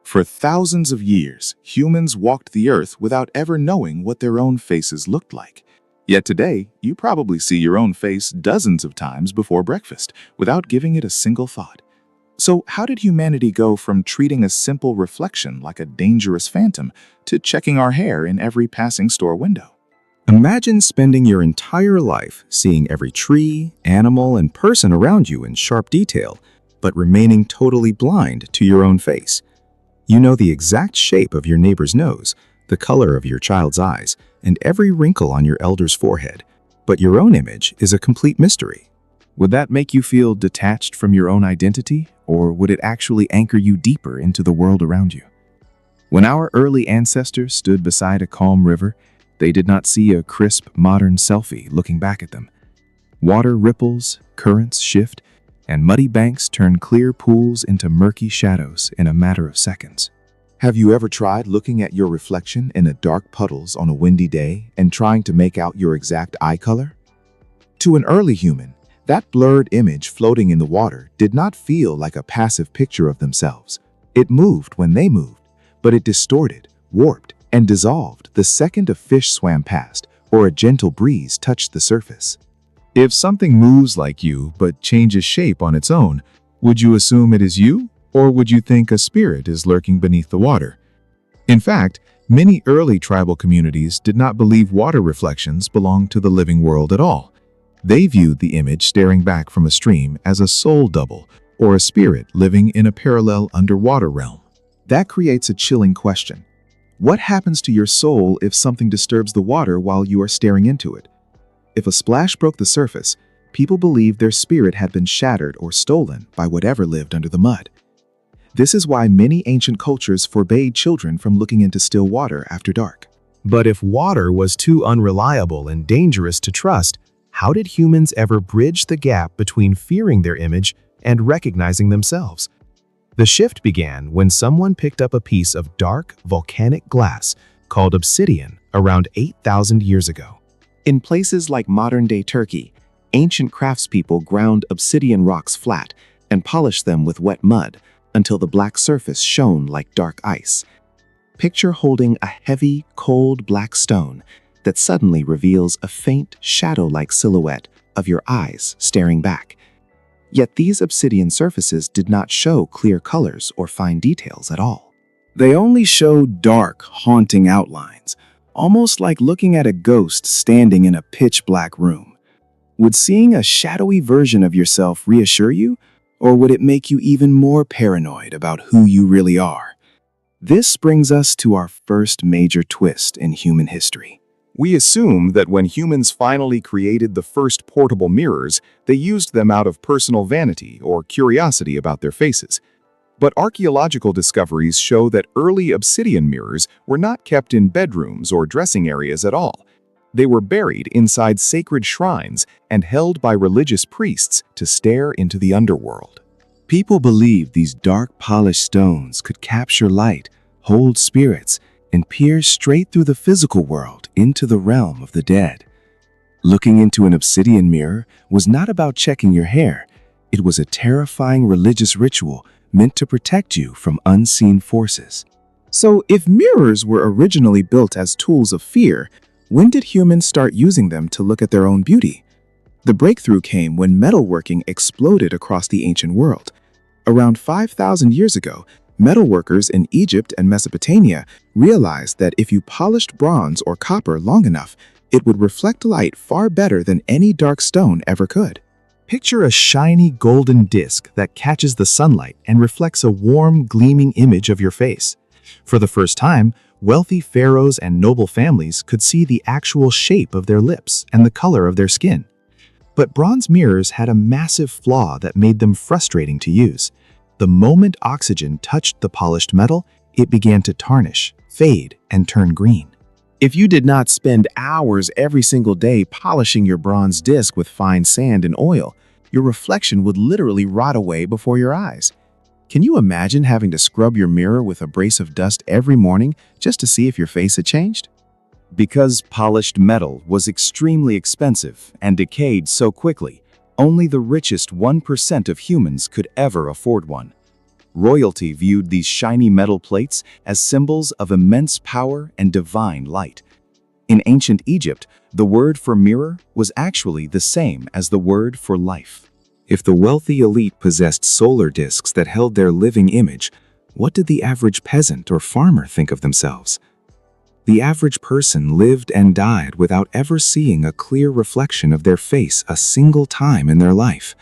For thousands of years, humans walked the earth without ever knowing what their own faces looked like. Yet today, you probably see your own face dozens of times before breakfast without giving it a single thought. So how did humanity go from treating a simple reflection like a dangerous phantom to checking our hair in every passing store window? Imagine spending your entire life seeing every tree, animal, and person around you in sharp detail, but remaining totally blind to your own face. You know the exact shape of your neighbor's nose, the color of your child's eyes, and every wrinkle on your elder's forehead, but your own image is a complete mystery. Would that make you feel detached from your own identity, or would it actually anchor you deeper into the world around you? When our early ancestors stood beside a calm river, they did not see a crisp, modern selfie looking back at them. Water ripples, currents shift, and muddy banks turn clear pools into murky shadows in a matter of seconds. Have you ever tried looking at your reflection in the dark puddles on a windy day and trying to make out your exact eye color? To an early human, that blurred image floating in the water did not feel like a passive picture of themselves. It moved when they moved, but it distorted, warped, and dissolved the second a fish swam past or a gentle breeze touched the surface. If something moves like you but changes shape on its own, would you assume it is you, or would you think a spirit is lurking beneath the water? In fact, many early tribal communities did not believe water reflections belonged to the living world at all. They viewed the image staring back from a stream as a soul double or a spirit living in a parallel underwater realm. That creates a chilling question. What happens to your soul if something disturbs the water while you are staring into it? If a splash broke the surface, people believed their spirit had been shattered or stolen by whatever lived under the mud. This is why many ancient cultures forbade children from looking into still water after dark. But if water was too unreliable and dangerous to trust, how did humans ever bridge the gap between fearing their image and recognizing themselves? The shift began when someone picked up a piece of dark, volcanic glass called obsidian around 8,000 years ago. In places like modern-day Turkey, ancient craftspeople ground obsidian rocks flat and polished them with wet mud until the black surface shone like dark ice. Picture holding a heavy, cold black stone that suddenly reveals a faint, shadow-like silhouette of your eyes staring back. Yet these obsidian surfaces did not show clear colors or fine details at all. They only showed dark, haunting outlines, almost like looking at a ghost standing in a pitch-black room. Would seeing a shadowy version of yourself reassure you, or would it make you even more paranoid about who you really are? This brings us to our first major twist in human history. We assume that when humans finally created the first portable mirrors, they used them out of personal vanity or curiosity about their faces. But archaeological discoveries show that early obsidian mirrors were not kept in bedrooms or dressing areas at all. They were buried inside sacred shrines and held by religious priests to stare into the underworld. People believed these dark polished stones could capture light, hold spirits, and peer straight through the physical world into the realm of the dead. Looking into an obsidian mirror was not about checking your hair. It was a terrifying religious ritual meant to protect you from unseen forces. So if mirrors were originally built as tools of fear, when did humans start using them to look at their own beauty? The breakthrough came when metalworking exploded across the ancient world. Around 5,000 years ago, metalworkers in Egypt and Mesopotamia realized that if you polished bronze or copper long enough, it would reflect light far better than any dark stone ever could. Picture a shiny golden disc that catches the sunlight and reflects a warm, gleaming image of your face. For the first time, wealthy pharaohs and noble families could see the actual shape of their lips and the color of their skin. But bronze mirrors had a massive flaw that made them frustrating to use. The moment oxygen touched the polished metal, it began to tarnish, fade, and turn green. If you did not spend hours every single day polishing your bronze disc with fine sand and oil, your reflection would literally rot away before your eyes. Can you imagine having to scrub your mirror with a brace of dust every morning just to see if your face had changed? Because polished metal was extremely expensive and decayed so quickly, only the richest 1% of humans could ever afford one. Royalty viewed these shiny metal plates as symbols of immense power and divine light. In ancient Egypt, the word for mirror was actually the same as the word for life. If the wealthy elite possessed solar discs that held their living image, what did the average peasant or farmer think of themselves? The average person lived and died without ever seeing a clear reflection of their face a single time in their life.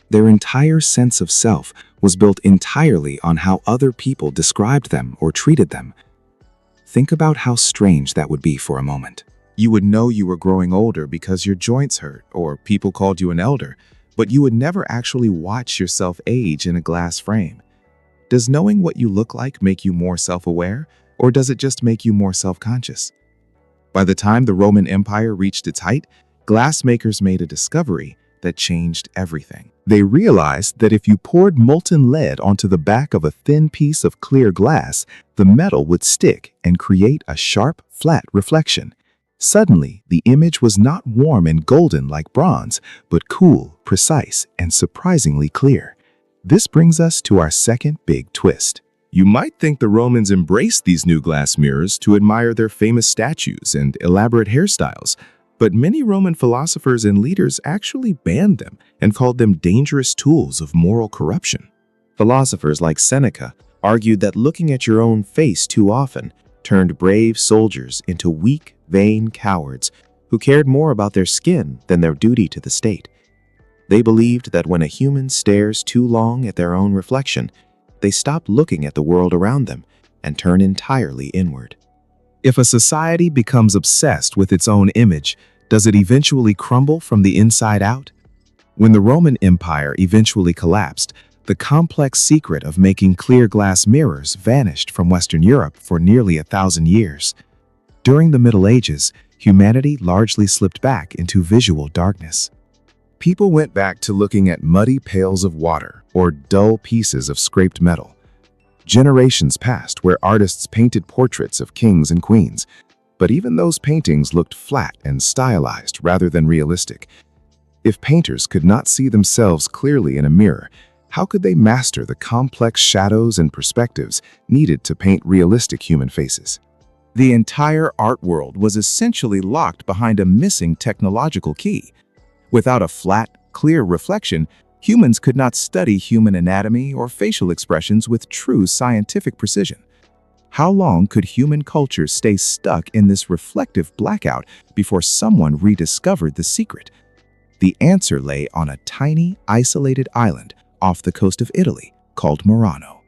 Their entire sense of self was built entirely on how other people described them or treated them. Think about how strange that would be for a moment. You would know you were growing older because your joints hurt or people called you an elder, but you would never actually watch yourself age in a glass frame. Does knowing what you look like make you more self-aware, or does it just make you more self-conscious? By the time the Roman Empire reached its height, glassmakers made a discovery that changed everything. They realized that if you poured molten lead onto the back of a thin piece of clear glass, the metal would stick and create a sharp, flat reflection. Suddenly, the image was not warm and golden like bronze, but cool, precise, and surprisingly clear. This brings us to our second big twist. You might think the Romans embraced these new glass mirrors to admire their famous statues and elaborate hairstyles, but many Roman philosophers and leaders actually banned them and called them dangerous tools of moral corruption. Philosophers like Seneca argued that looking at your own face too often turned brave soldiers into weak, vain cowards who cared more about their skin than their duty to the state. They believed that when a human stares too long at their own reflection, they stop looking at the world around them and turn entirely inward. If a society becomes obsessed with its own image, does it eventually crumble from the inside out? When the Roman Empire eventually collapsed, the complex secret of making clear glass mirrors vanished from Western Europe for nearly 1,000 years. During the Middle Ages, humanity largely slipped back into visual darkness. People went back to looking at muddy pails of water or dull pieces of scraped metal. Generations passed where artists painted portraits of kings and queens, but even those paintings looked flat and stylized rather than realistic. If painters could not see themselves clearly in a mirror, how could they master the complex shadows and perspectives needed to paint realistic human faces? The entire art world was essentially locked behind a missing technological key. Without a flat, clear reflection, humans could not study human anatomy or facial expressions with true scientific precision. How long could human culture stay stuck in this reflective blackout before someone rediscovered the secret? The answer lay on a tiny, isolated island off the coast of Italy called Murano.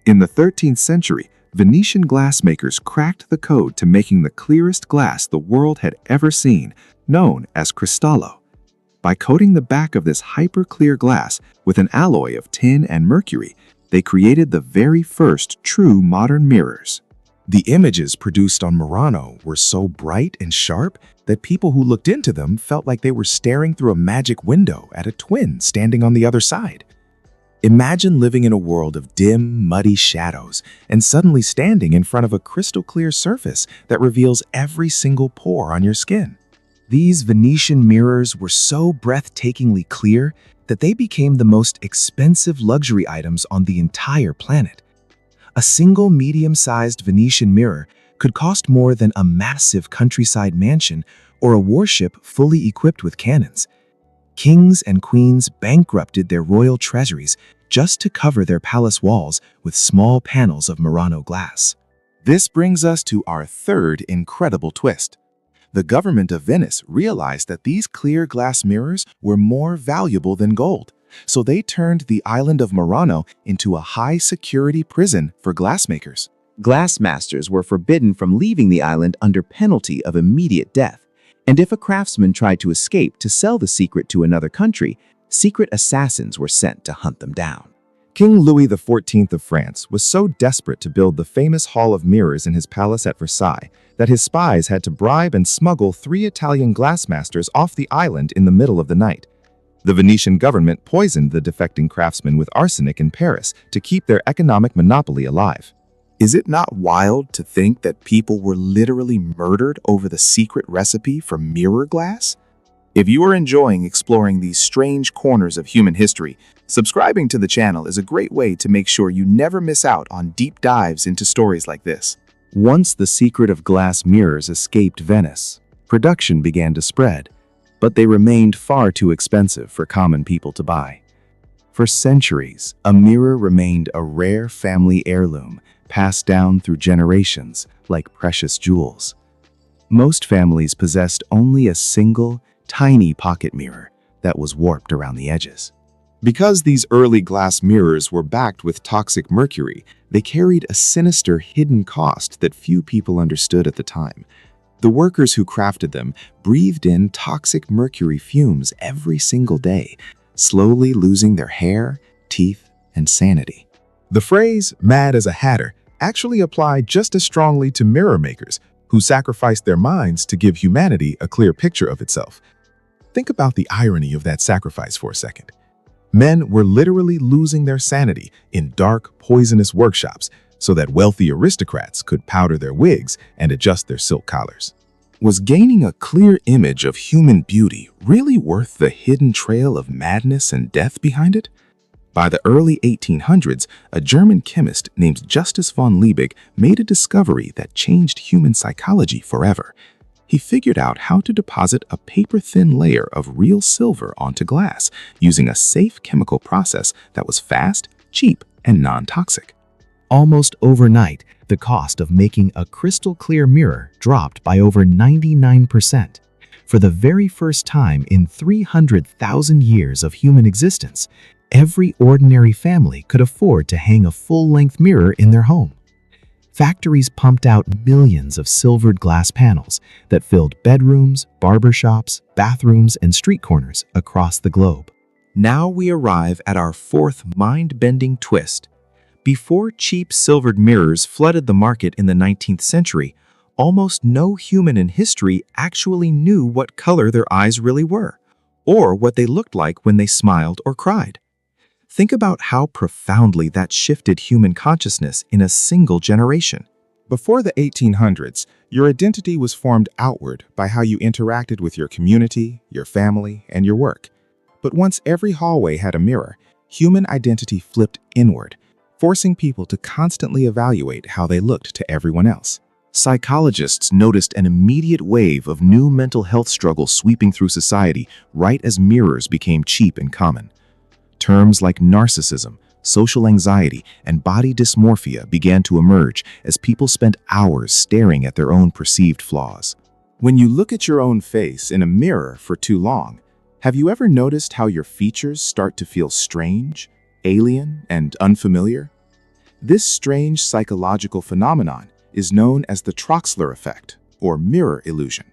In the 13th century, Venetian glassmakers cracked the code to making the clearest glass the world had ever seen, known as cristallo. By coating the back of this hyper-clear glass with an alloy of tin and mercury, they created the very first true modern mirrors. The images produced on Murano were so bright and sharp that people who looked into them felt like they were staring through a magic window at a twin standing on the other side. Imagine living in a world of dim, muddy shadows and suddenly standing in front of a crystal-clear surface that reveals every single pore on your skin. These Venetian mirrors were so breathtakingly clear that they became the most expensive luxury items on the entire planet. A single medium-sized Venetian mirror could cost more than a massive countryside mansion or a warship fully equipped with cannons. Kings and queens bankrupted their royal treasuries just to cover their palace walls with small panels of Murano glass. This brings us to our third incredible twist. The government of Venice realized that these clear glass mirrors were more valuable than gold, so they turned the island of Murano into a high-security prison for glassmakers. Glassmasters were forbidden from leaving the island under penalty of immediate death, and if a craftsman tried to escape to sell the secret to another country, secret assassins were sent to hunt them down. King Louis XIV of France was so desperate to build the famous Hall of Mirrors in his palace at Versailles that his spies had to bribe and smuggle 3 Italian glassmasters off the island in the middle of the night. The Venetian government poisoned the defecting craftsmen with arsenic in Paris to keep their economic monopoly alive. Is it not wild to think that people were literally murdered over the secret recipe for mirror glass? If you are enjoying exploring these strange corners of human history, subscribing to the channel is a great way to make sure you never miss out on deep dives into stories like this. Once the secret of glass mirrors escaped Venice, production began to spread, but they remained far too expensive for common people to buy. For centuries, a mirror remained a rare family heirloom passed down through generations like precious jewels. Most families possessed only a single, tiny pocket mirror that was warped around the edges. Because these early glass mirrors were backed with toxic mercury, they carried a sinister hidden cost that few people understood at the time. The workers who crafted them breathed in toxic mercury fumes every single day, slowly losing their hair, teeth, and sanity. The phrase, "mad as a hatter," actually applied just as strongly to mirror makers who sacrificed their minds to give humanity a clear picture of itself. Think about the irony of that sacrifice for a second. Men were literally losing their sanity in dark, poisonous workshops so that wealthy aristocrats could powder their wigs and adjust their silk collars. Was gaining a clear image of human beauty really worth the hidden trail of madness and death behind it? By the early 1800s, a German chemist named Justus von Liebig made a discovery that changed human psychology forever. He figured out how to deposit a paper-thin layer of real silver onto glass using a safe chemical process that was fast, cheap, and non-toxic. Almost overnight, the cost of making a crystal-clear mirror dropped by over 99%. For the very first time in 300,000 years of human existence, every ordinary family could afford to hang a full-length mirror in their home. Factories pumped out millions of silvered glass panels that filled bedrooms, barbershops, bathrooms, and street corners across the globe. Now we arrive at our fourth mind-bending twist. Before cheap silvered mirrors flooded the market in the 19th century, almost no human in history actually knew what color their eyes really were, or what they looked like when they smiled or cried. Think about how profoundly that shifted human consciousness in a single generation. Before the 1800s, your identity was formed outward by how you interacted with your community, your family, and your work. But once every hallway had a mirror, human identity flipped inward, forcing people to constantly evaluate how they looked to everyone else. Psychologists noticed an immediate wave of new mental health struggles sweeping through society right as mirrors became cheap and common. Terms like narcissism, social anxiety, and body dysmorphia began to emerge as people spent hours staring at their own perceived flaws. When you look at your own face in a mirror for too long, have you ever noticed how your features start to feel strange, alien, and unfamiliar? This strange psychological phenomenon is known as the Troxler Effect, or mirror illusion.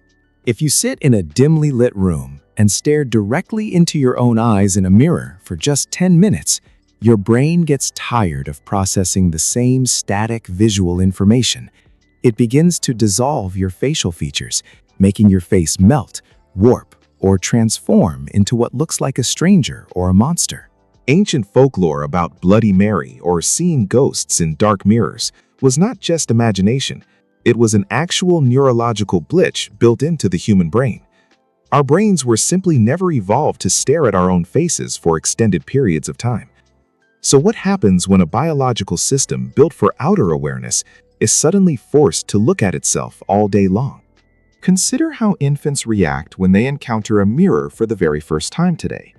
If you sit in a dimly lit room and stare directly into your own eyes in a mirror for just 10 minutes, your brain gets tired of processing the same static visual information. It begins to dissolve your facial features, making your face melt, warp, or transform into what looks like a stranger or a monster. Ancient folklore about Bloody Mary or seeing ghosts in dark mirrors was not just imagination. It was an actual neurological glitch built into the human brain. Our brains were simply never evolved to stare at our own faces for extended periods of time. So what happens when a biological system built for outer awareness is suddenly forced to look at itself all day long? Consider how infants react when they encounter a mirror for the very first time today.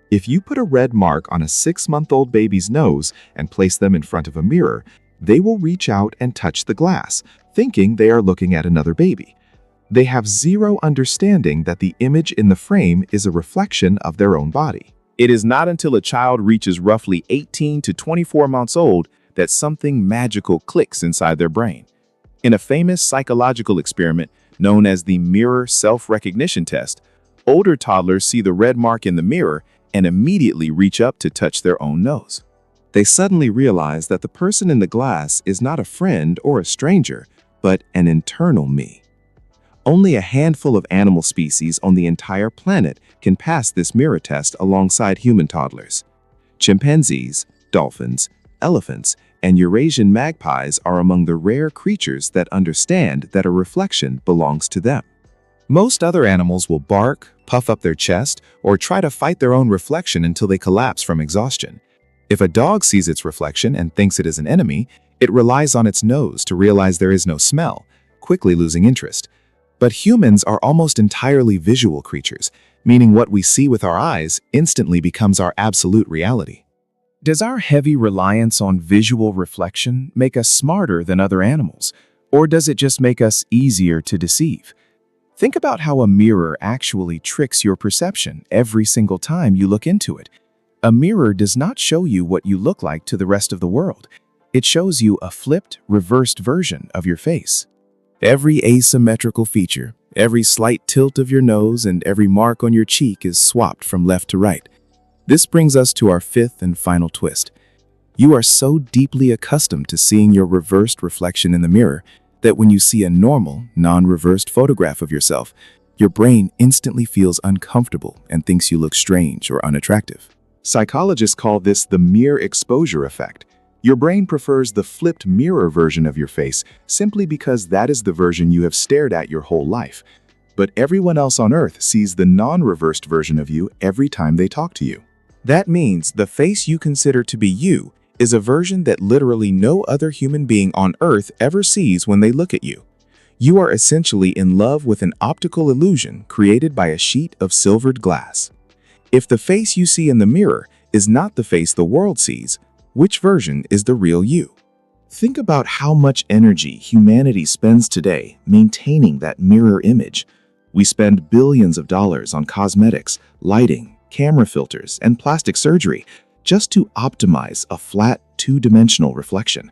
If you put a red mark on a 6-month-old baby's nose and place them in front of a mirror, they will reach out and touch the glass, thinking they are looking at another baby. They have zero understanding that the image in the frame is a reflection of their own body. It is not until a child reaches roughly 18 to 24 months old that something magical clicks inside their brain. In a famous psychological experiment known as the mirror self-recognition test, older toddlers see the red mark in the mirror and immediately reach up to touch their own nose. They suddenly realize that the person in the glass is not a friend or a stranger, but an internal me. Only a handful of animal species on the entire planet can pass this mirror test alongside human toddlers. Chimpanzees, dolphins, elephants, and Eurasian magpies are among the rare creatures that understand that a reflection belongs to them. Most other animals will bark, puff up their chest, or try to fight their own reflection until they collapse from exhaustion. If a dog sees its reflection and thinks it is an enemy, it relies on its nose to realize there is no smell, quickly losing interest. But humans are almost entirely visual creatures, meaning what we see with our eyes instantly becomes our absolute reality. Does our heavy reliance on visual reflection make us smarter than other animals, or does it just make us easier to deceive? Think about how a mirror actually tricks your perception every single time you look into it. A mirror does not show you what you look like to the rest of the world. It shows you a flipped, reversed version of your face. Every asymmetrical feature, every slight tilt of your nose, and every mark on your cheek is swapped from left to right. This brings us to our fifth and final twist. You are so deeply accustomed to seeing your reversed reflection in the mirror that when you see a normal, non-reversed photograph of yourself, your brain instantly feels uncomfortable and thinks you look strange or unattractive. Psychologists call this the mere exposure effect. Your brain prefers the flipped mirror version of your face simply because that is the version you have stared at your whole life. But everyone else on Earth sees the non-reversed version of you every time they talk to you. That means the face you consider to be you is a version that literally no other human being on Earth ever sees when they look at you. You are essentially in love with an optical illusion created by a sheet of silvered glass. If the face you see in the mirror is not the face the world sees, which version is the real you? Think about how much energy humanity spends today maintaining that mirror image. We spend billions of dollars on cosmetics, lighting, camera filters, and plastic surgery just to optimize a flat, two-dimensional reflection.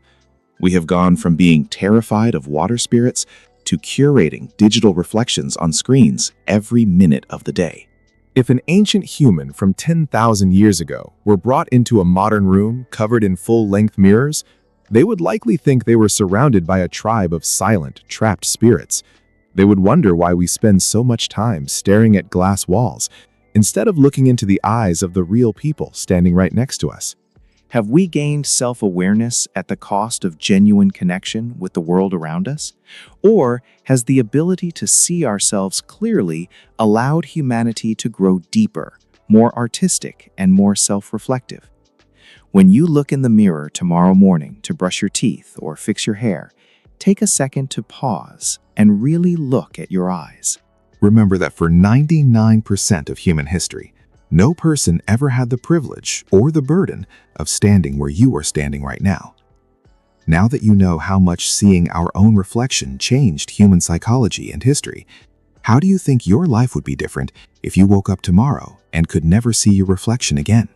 We have gone from being terrified of water spirits to curating digital reflections on screens every minute of the day. If an ancient human from 10,000 years ago were brought into a modern room covered in full-length mirrors, they would likely think they were surrounded by a tribe of silent, trapped spirits. They would wonder why we spend so much time staring at glass walls instead of looking into the eyes of the real people standing right next to us. Have we gained self-awareness at the cost of genuine connection with the world around us? Or has the ability to see ourselves clearly allowed humanity to grow deeper, more artistic, and more self-reflective? When you look in the mirror tomorrow morning to brush your teeth or fix your hair, take a second to pause and really look at your eyes. Remember that for 99% of human history, no person ever had the privilege or the burden of standing where you are standing right now. Now that you know how much seeing our own reflection changed human psychology and history, how do you think your life would be different if you woke up tomorrow and could never see your reflection again?